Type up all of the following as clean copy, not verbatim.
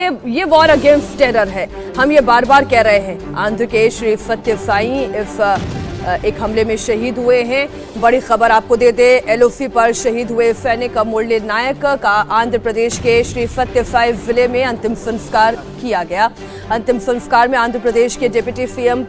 ये war against terror है। हम ये बार बार कह रहे हैं। आंध्र के श्री सत्य साई इस एक हमले में शहीद हुए हैं। बड़ी खबर आपको दे दे, एलओसी पर शहीद हुए सैनिक मुरली नायक का आंध्र प्रदेश के श्री सत्य साई जिले में अंतिम संस्कार किया गया। अंतिम संस्कार में आंध्र प्रदेश के डिप्टी सीएम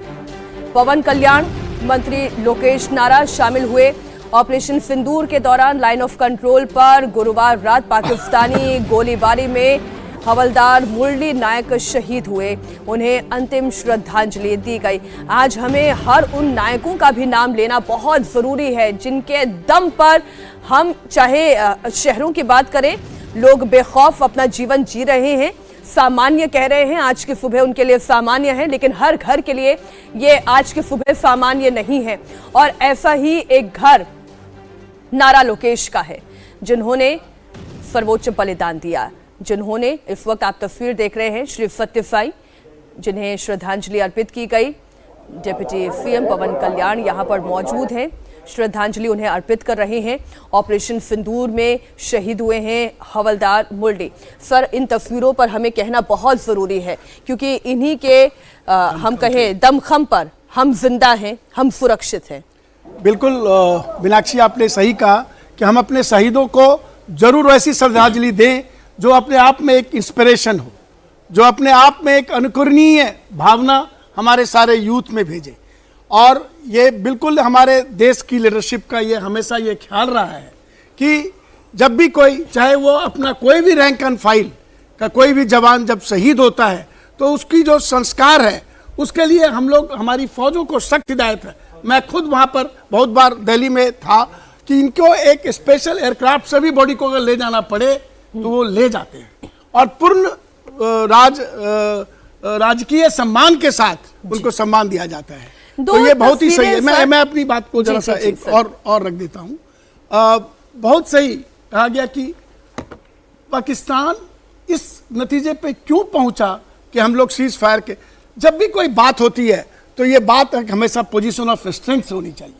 पवन कल्याण, मंत्री लोकेश नारा शामिल हुए। ऑपरेशन सिंदूर के दौरान लाइन ऑफ कंट्रोल पर गुरुवार रात पाकिस्तानी गोलीबारी में हवलदार मुरली नायक शहीद हुए। उन्हें अंतिम श्रद्धांजलि दी गई। आज हमें हर उन नायकों का भी नाम लेना बहुत जरूरी है जिनके दम पर हम, चाहे शहरों की बात करें, लोग बेखौफ अपना जीवन जी रहे हैं, सामान्य कह रहे हैं। आज की सुबह उनके लिए सामान्य है, लेकिन हर घर के लिए ये आज की सुबह सामान्य नहीं है। और ऐसा ही एक घर नारा लोकेश का है, जिन्होंने सर्वोच्च बलिदान दिया, जिन्होंने, इस वक्त आप तस्वीर देख रहे हैं, श्री सत्य साई, जिन्हें श्रद्धांजलि अर्पित की गई। डिप्टी सीएम पवन कल्याण यहां पर मौजूद हैं, श्रद्धांजलि उन्हें अर्पित कर रहे हैं। ऑपरेशन सिंदूर में शहीद हुए हैं हवलदार मुरली। सर, इन तस्वीरों पर हमें कहना बहुत जरूरी है, क्योंकि इन्हीं के हम कहें दमखम पर हम जिंदा हैं, हम सुरक्षित हैं। बिल्कुल मीनाक्षी, आपने सही कहा कि हम अपने शहीदों को जरूर ऐसी श्रद्धांजलि दें जो अपने आप में एक इंस्पिरेशन हो, जो अपने आप में एक अनुकरणीय भावना हमारे सारे यूथ में भेजे। और ये बिल्कुल हमारे देश की लीडरशिप का ये हमेशा ये ख्याल रहा है कि जब भी कोई, चाहे वो अपना कोई भी रैंक एंड फाइल का कोई भी जवान जब शहीद होता है तो उसकी जो संस्कार है उसके लिए हम लोग, हमारी फौजों को सख्त हिदायत है। मैं खुद वहाँ पर बहुत बार दिल्ली में था कि इनको एक स्पेशल एयरक्राफ्ट से भी बॉडी को अगर ले जाना पड़े तो वो ले जाते हैं और पूर्ण राजकीय सम्मान के साथ उनको सम्मान दिया जाता है। तो ये बहुत ही सही है। मैं अपनी बात को जरा सा एक और रख देता हूँ। बहुत सही कहा गया कि पाकिस्तान इस नतीजे पे क्यों पहुंचा कि हम लोग सीज फायर के, जब भी कोई बात होती है तो ये बात हमेशा पोजीशन ऑफ स्ट्रेंथ से होनी चाहिए।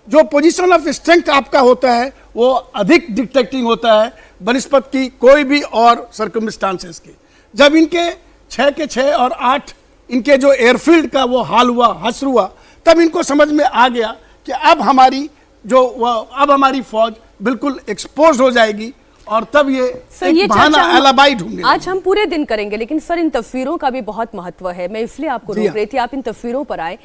जो पोजीशन ऑफ स्ट्रेंथ आपका होता है वो अधिक डिक्टेटिंग होता है बनिस्पत की कोई भी और सर्कमस्टांसेस के। जब इनके 6 के 6 और 8 इनके जो एयरफील्ड का वो हाल हुआ, हश्र हुआ, तब इनको समझ में आ गया कि अब हमारी फौज बिल्कुल एक्सपोज हो जाएगी और तब ये बहाना एलाबाई ढूंढने। आज हम पूरे दिन करेंगे, लेकिन सर इन तस्वीरों का भी बहुत महत्व है। मैं इसलिए आपको रोक रही थी, आप इन तस्वीरों पर आए।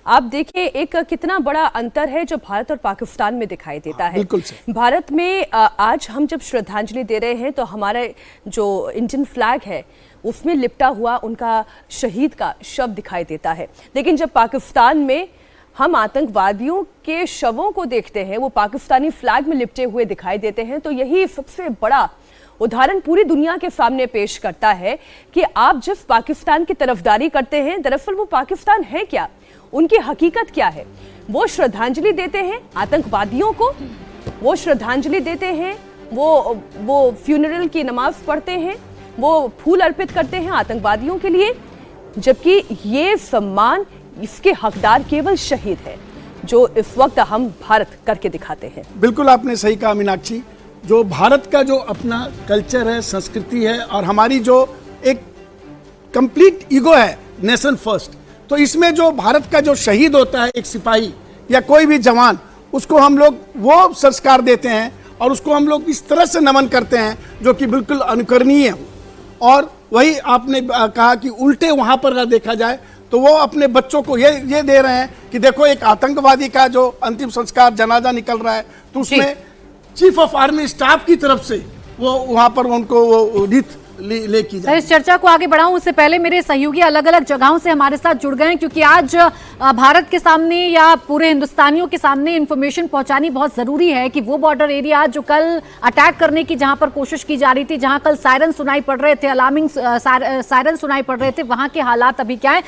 आप देखिए एक कितना बड़ा अंतर है जो भारत और पाकिस्तान में दिखाई देता है। भारत में आज हम जब श्रद्धांजलि दे रहे हैं तो हमारे जो इंडियन फ्लैग है उसमें लिपटा हुआ उनका शहीद का शव दिखाई देता है, लेकिन जब पाकिस्तान में हम आतंकवादियों के शवों को देखते हैं, वो पाकिस्तानी फ्लैग में लिपटे हुए दिखाई देते हैं। तो यही सबसे बड़ा उदाहरण पूरी दुनिया के सामने पेश करता है कि आप जिस पाकिस्तान की तरफदारी करते हैं, दरअसल वो पाकिस्तान है क्या, उनकी हकीकत क्या है। वो श्रद्धांजलि देते हैं आतंकवादियों को, वो श्रद्धांजलि देते हैं, वो फ्यूनरल की नमाज पढ़ते हैं, वो फूल अर्पित करते हैं आतंकवादियों के लिए, जबकि ये सम्मान, इसके हकदार केवल शहीद है, जो इस वक्त हम भारत करके दिखाते हैं। बिल्कुल आपने सही कहा मीनाक्षी। जो भारत का जो अपना कल्चर है, संस्कृति है और हमारी जो एक कंप्लीट ईगो है नेशन फर्स्ट, तो इसमें जो भारत का जो शहीद होता है, एक सिपाही या कोई भी जवान, उसको हम लोग वो संस्कार देते हैं और उसको हम लोग इस तरह से नमन करते हैं जो कि बिल्कुल अनुकरणीय हो। और वही आपने कहा कि उल्टे वहाँ पर अगर देखा जाए तो वो अपने बच्चों को ये दे रहे हैं कि देखो एक आतंकवादी का जो अंतिम संस्कार जनाजा निकल रहा है तो उसमें चीफ ऑफ आर्मी स्टाफ की तरफ से वो वहां पर उनको वो रीत ले की जाए। इस चर्चा को आगे बढ़ाऊं उससे पहले मेरे सहयोगी अलग अलग जगहों से हमारे साथ जुड़ गए हैं, क्योंकि आज भारत के सामने या पूरे हिंदुस्तानियों के सामने इंफॉर्मेशन पहुंचानी बहुत जरूरी है कि वो बॉर्डर एरिया जो कल अटैक करने की जहां पर कोशिश की जा रही थी, जहां कल सायरन सुनाई पड़ रहे थे, अलार्मिंग सायरन सुनाई पड़ रहे थे, वहां के हालात अभी क्या है।